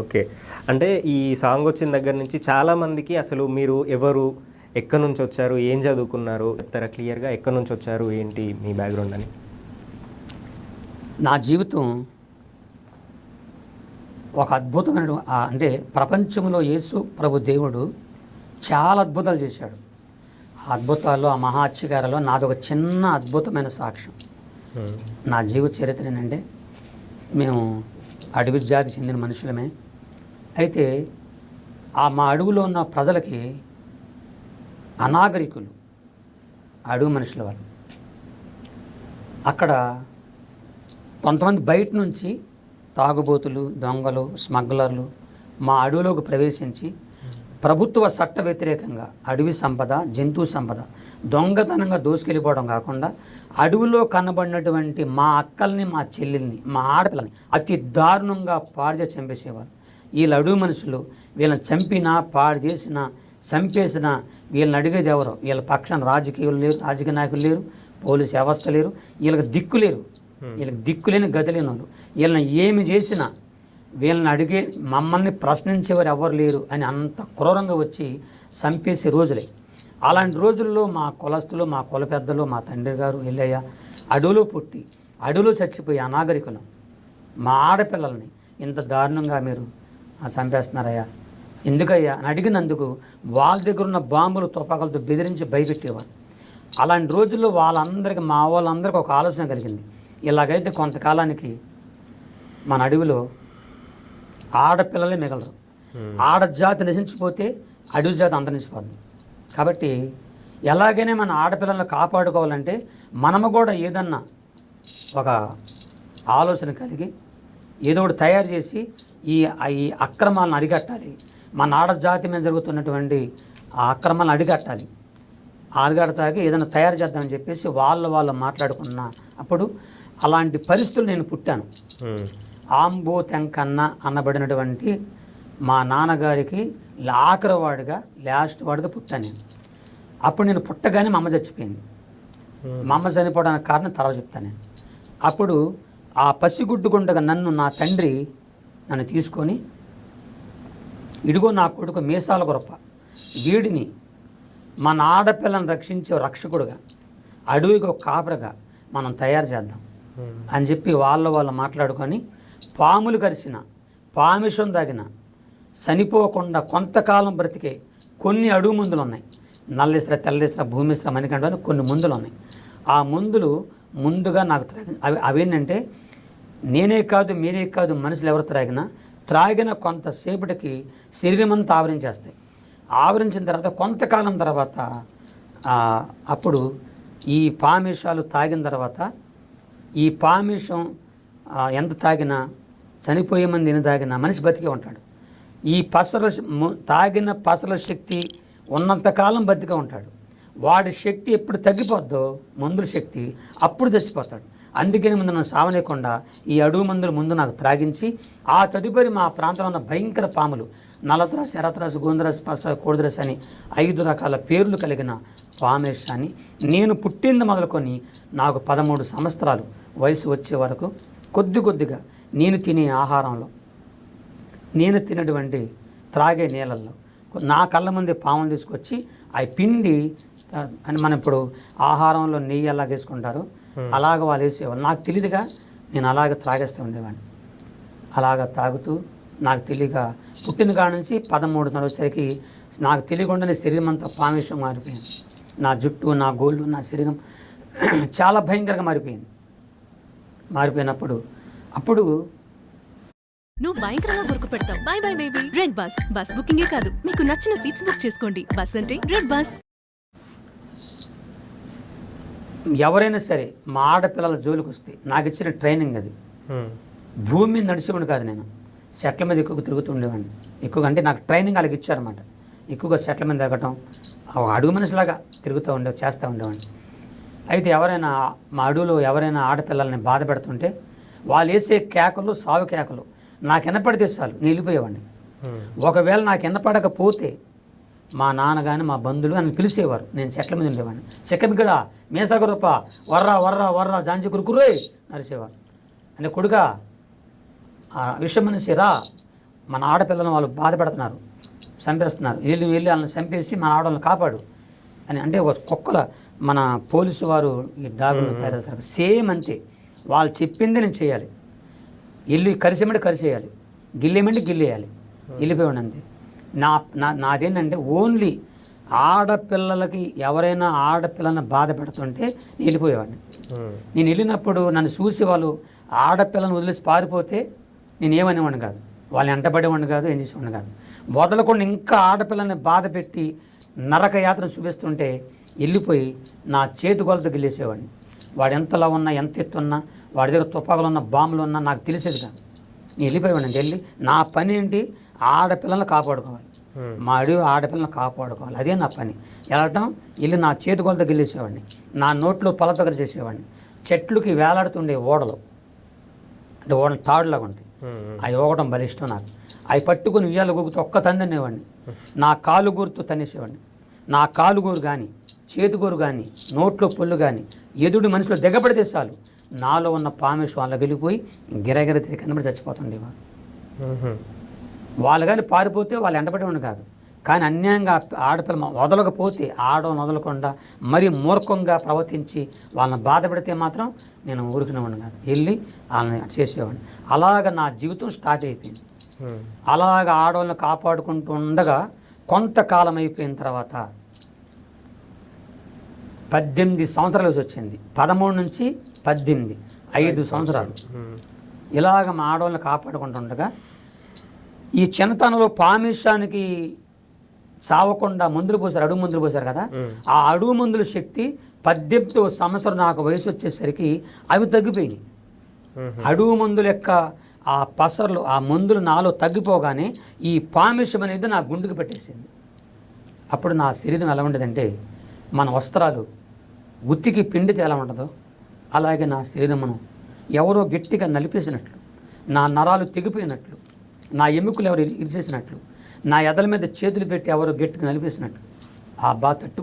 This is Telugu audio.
ఓకే. అంటే ఈ సాంగ్ వచ్చిన దగ్గర నుంచి చాలామందికి అసలు మీరు ఎవరు, ఎక్కడి నుంచి వచ్చారు, ఏం చదువుకున్నారు చెప్తారా క్లియర్గా? ఎక్కడి నుంచి వచ్చారు, ఏంటి మీ బ్యాక్గ్రౌండ్ అని? నా జీవితం ఒక అద్భుతమైన అంటే ప్రపంచంలో యేసు ప్రభు దేవుడు చాలా అద్భుతాలు చేశాడు. ఆ అద్భుతాల్లో, ఆ మహాత్యగారాలో నాదొక చిన్న అద్భుతమైన సాక్ష్యం. నా జీవిత చరిత్ర ఏంటంటే, మేము అడవి జాతి చెందిన మనుషులమే. అయితే మా అడవిలో ఉన్న ప్రజలకి అనాగరికులు, అడవి మనుషుల వాళ్ళు, అక్కడ కొంతమంది బయట నుంచి తాగుబోతులు, దొంగలు, స్మగ్లర్లు మా అడవిలోకి ప్రవేశించి ప్రభుత్వ చట్ట వ్యతిరేకంగా అడవి సంపద, జంతు సంపద దొంగతనంగా దోసుకెళ్ళిపోవడం కాకుండా అడవిలో కనబడినటువంటి మా అక్కల్ని, మా చెల్లెల్ని, మా ఆడపిల్లని అతి దారుణంగా పాడు చేసి చంపేసేవారు. వీళ్ళు అడవి మనుషులు. వీళ్ళని చంపినా, పాడు చేసినా, చంపేసినా వీళ్ళని అడిగేది ఎవరు? వీళ్ళ పక్షాన రాజకీయాలు లేరు, రాజకీయ నాయకులు లేరు, పోలీసు వ్యవస్థ లేరు, వీళ్ళకి దిక్కు లేరు. వీళ్ళకి దిక్కులేని గతి లేని వాళ్ళు. వీళ్ళని ఏమి చేసినా వీళ్ళని అడిగే, మమ్మల్ని ప్రశ్నించేవారు ఎవరు లేరు అని అంత క్రూరంగా వచ్చి చంపేసే రోజులే. అలాంటి రోజుల్లో మా కులస్తులు, మా కుల పెద్దలు, మా తండ్రి గారు ఎల్లయ్య అడవిలో పుట్టి అడవిలో చచ్చిపోయి అనాగరికులం మా ఆడపిల్లల్ని ఇంత దారుణంగా మీరు చంపేస్తున్నారయ్యా, ఎందుకయ్యా అని అడిగినందుకు వాళ్ళ దగ్గర ఉన్న బాంబులు, తుపాకులతో బెదిరించి భయపెట్టేవారు. అలాంటి రోజుల్లో వాళ్ళందరికీ, మా వాళ్ళందరికీ ఒక ఆలోచన కలిగింది, ఇలాగైతే కొంతకాలానికి మన అడవిలో ఆడపిల్లలే మిగలరు. ఆడజాతి నశించిపోతే అడవి జాతి అంతరించిపోద్ది. కాబట్టి ఎలాగైనా మన ఆడపిల్లలను కాపాడుకోవాలంటే మనము కూడా ఏదన్నా ఒక ఆలోచన కలిగి ఏదో ఒకటి తయారు చేసి ఈ అక్రమాలను అరికట్టాలి. మన ఆడజాతి మీద జరుగుతున్నటువంటి ఆ అక్రమాలను అరికట్టాలి, ఏదైనా తయారు చేద్దామని చెప్పేసి వాళ్ళు మాట్లాడుకున్న అప్పుడు అలాంటి పరిస్థితులు నేను పుట్టాను. ఆంబో తెంకన్న అనబడినటువంటి మా నాన్నగారికి ఆఖరివాడిగా, లాస్ట్ వాడిగా పుట్టాను నేను. అప్పుడు నేను పుట్టగానే మా అమ్మ చచ్చిపోయింది. మా అమ్మ చనిపోవడానికి కారణం తర్వాత చెప్తాను నేను. అప్పుడు ఆ పసిగుడ్డుకుండగా నా తండ్రి నన్ను తీసుకొని, ఇదిగో నా కొడుకు మీసాల గొప్ప, వీడిని మన ఆడపిల్లను రక్షించే రక్షకుడుగా, అడవికి ఒక కాపరగా మనం తయారు చేద్దాం అని చెప్పి వాళ్ళు మాట్లాడుకొని, పాములు కరిసిన, పామిషం తాగిన, చనిపోకుండా కొంతకాలం బ్రతికే కొన్ని అడుగు మందులు ఉన్నాయి. నల్లిస్ర, తెల్లిస్ర, భూమిస్ర, మణికంఠ అని కొన్ని మందులు ఉన్నాయి. ఆ మందులు ముందుగా నాకు అవేంటంటే, నేనే కాదు, మీరే కాదు, మనుషులు ఎవరు త్రాగిన కొంతసేపటికి శరీరం అంతా ఆవరించేస్తాయి. ఆవరించిన తర్వాత కొంతకాలం తర్వాత అప్పుడు ఈ పామిషాలు తాగిన తర్వాత, ఈ పామిషం ఎంత తాగినా, చనిపోయే మంది ఎన్ని తాగినా మనిషి బతికే ఉంటాడు. ఈ తాగిన పసల శక్తి ఉన్నంతకాలం బతికే ఉంటాడు. వాడి శక్తి ఎప్పుడు తగ్గిపోద్దో, మందుల శక్తి, అప్పుడు చచ్చిపోతాడు. అందుకని ముందు నన్ను సావనేయకుండా ఈ అడుగు మందులు ముందు నాకు త్రాగించి, ఆ తదుపరి మా ప్రాంతంలో ఉన్న భయంకర పాములు, నలద్రాసు, ఎరత్రాసు, గోంద్రాసు, పస, కోడిద్రాసు అని 5 రకాల పేర్లు కలిగిన పామేశాన్ని నేను పుట్టింది మొదలుకొని నాకు 13 సంవత్సరాలు వయసు వచ్చే వరకు కొద్దిగా నేను తినే ఆహారంలో, నేను తినటువంటి త్రాగే నీళ్ళల్లో నా కళ్ళ ముందే పాములు తీసుకొచ్చి అవి పిండి అని, మనం ఇప్పుడు ఆహారంలో నెయ్యి ఎలాగ వేసుకుంటారో అలాగ వాళ్ళు వేసేవాళ్ళు. నాకు తెలియదుగా నేను అలాగ త్రాగేస్తూ ఉండేవాడిని. అలాగ తాగుతూ నాకు తెలియక పుట్టిన కాడ నుంచి 13 సంవత్సరాలకి నాకు తెలియకుండానే శరీరం అంతా పామిషం మారిపోయింది. నా జుట్టు, నా గోళ్ళు, నా శరీరం చాలా భయంకరంగా మారిపోయినప్పుడు నువ్వు భయంకరంగా గుర్తు పెడతావు. Bye bye baby. Red bus బుకింగే కాదు, మీకు నచ్చిన సీట్స్ బుక్ చేసుకోండి. బస్ అంటే రెడ్ బస్. ఎవరైనా సరే మా ఆడపిల్లల జోలికి వస్తే నాకు ఇచ్చిన ట్రైనింగ్ అది. భూమి మీద నడిచేవాడిని కాదు, నేను సెట్ల మీద ఎక్కువగా తిరుగుతూ ఉండేవాడిని. ఎక్కువగా అంటే నాకు ట్రైనింగ్ అలాగ ఇచ్చారన్నమాట. ఎక్కువగా సెట్ల మీద తిరగటం, అడుగు మనిషిలాగా చేస్తూ ఉండేవాడిని. అయితే ఎవరైనా మా అడవులో ఎవరైనా ఆడపిల్లల్ని బాధ పెడుతుంటే వాళ్ళు వేసే కేకలు, సాగు కేకలు నాకు వినపడితే చాలు నేను వెళ్ళిపోయేవాడిని. ఒకవేళ నాకు వినపడకపోతే మా నాన్న కానీ మా బంధువులు అని పిలిచేవారు. నేను చెట్ల మీద ఉండేవాడిని. చెక్కబిగ్గడ, మేసాగురప్ప, వర్రా జాంచి కురుకుర్రే నరిసేవారు. అంటే కొడుక విషం మనిషి రా, మన ఆడపిల్లలను వాళ్ళు బాధ పెడుతున్నారు, చంపేస్తున్నారు, వెళ్ళి వాళ్ళని చంపేసి మన ఆడవాళ్ళని కాపాడు అని. అంటే ఒక కుక్కల మన పోలీసు వారు ఈ డాగులను తయారు చేస్తారు, సేమ్ అంతే. వాళ్ళు చెప్పింది నేను చేయాలి, వెళ్ళి కరిసేమంటే కరిసేయాలి, గిల్లేమంటే గిల్లేయాలి, వెళ్ళిపోయాడు అంతే. నాదేంటంటే ఓన్లీ ఆడపిల్లలకి ఎవరైనా ఆడపిల్లని బాధ పెడుతుంటే నేను వెళ్ళిపోయేవాడిని. నేను వెళ్ళినప్పుడు నన్ను చూసి వాళ్ళు ఆడపిల్లని వదిలేసి పారిపోతే నేను ఏమనేవాడిని కాదు, వాళ్ళని వెంటబడేవాడిని కాదు, ఏం చేసేవాడిని కాదు. వదలకుండా ఇంకా ఆడపిల్లని బాధ పెట్టి నరక యాత్ర చూపిస్తుంటే వెళ్ళిపోయి నా చేతి గొలతో గిల్లేసేవాడిని. వాడు ఎంతలా ఉన్నా, ఎంత ఎత్తున్నా, వాడి దగ్గర తుపాకులు ఉన్న బాంబులు ఉన్నా నాకు తెలిసేది కాదు. నేను వెళ్ళిపోయేవాడిని. వెళ్ళి నా పని ఏంటి, ఆడపిల్లలను కాపాడుకోవాలి, మా అడవి ఆడపిల్లని కాపాడుకోవాలి, అదే నా పని. వెళ్ళటం, వెళ్ళి నా చేతి గొలతో గిల్లేసేవాడిని, నా నోట్లో పలతొగర చేసేవాడిని. చెట్లుకి వేలాడుతుండే ఓడలు, అంటే ఓడలు తాడులాగా ఉంటాయి, అవి ఊగడం భలే ఇష్టం నాకు. అవి పట్టుకుని ఉయ్యాల గొగ్గుతూ ఒక్క తన్నేవాడిని. నా కాలు గూరుతో తన్నేసేవాడిని. నా కాలు గూరు కానీ, చేతిగూరు కానీ, నోట్లో పొల్లు కానీ ఎదుడు మనిషిలో దిగబడితే చాలు నాలో ఉన్న పామేశ్వరం వాళ్ళకి వెళ్ళిపోయి గిరగిర తిరిగి కిందపడి చచ్చిపోతుండేవారు. వాళ్ళు కానీ పారిపోతే వాళ్ళు ఎండబడేవాడు కాదు. కానీ అన్యాయంగా ఆడపిల్ల వదలకపోతే, ఆడవాళ్ళని వదలకుండా మరీ మూర్ఖంగా ప్రవర్తించి వాళ్ళని బాధ పెడితే మాత్రం నేను ఊరుకునేవాడిని కాదు, వెళ్ళి వాళ్ళని చేసేవాడిని. అలాగ నా జీవితం స్టార్ట్ అయిపోయింది. అలాగ ఆడవాళ్ళని కాపాడుకుంటూ ఉండగా కొంతకాలం అయిపోయిన తర్వాత 18 సంవత్సరాలు వచ్చింది. 13 నుంచి 18, 5 సంవత్సరాలు ఇలాగ మా ఆడవాళ్ళని కాపాడుకుంటుండగా ఈ చిన్నతనంలో పామిషానికి చావకుండా మందులు పోసారు, అడుగు మందులు పోసారు కదా, ఆ అడుగు మందుల శక్తి 18వ సంవత్సరం నాకు వయసు వచ్చేసరికి అవి తగ్గిపోయినాయి. అడుగు మందుల యొక్క ఆ పసర్లు, ఆ మందులు నాలో తగ్గిపోగానే ఈ పామిషం అనేది నా గుండెకి పెట్టేసింది. అప్పుడు నా శరీరం ఎలా ఉండేదంటే, మన వస్త్రాలు ఉత్తికి పిండితే ఎలా ఉండదో అలాగే నా శరీరమును ఎవరో గట్టిగా నలిపేసినట్లు, నా నరాలు తెగిపోయినట్లు, నా ఎముకలు ఎవరు ఇరిచేసినట్లు, నా ఎదల మీద చేతులు పెట్టి ఎవరో గట్టిగా నలిపేసినట్లు ఆ బాధ తట్టు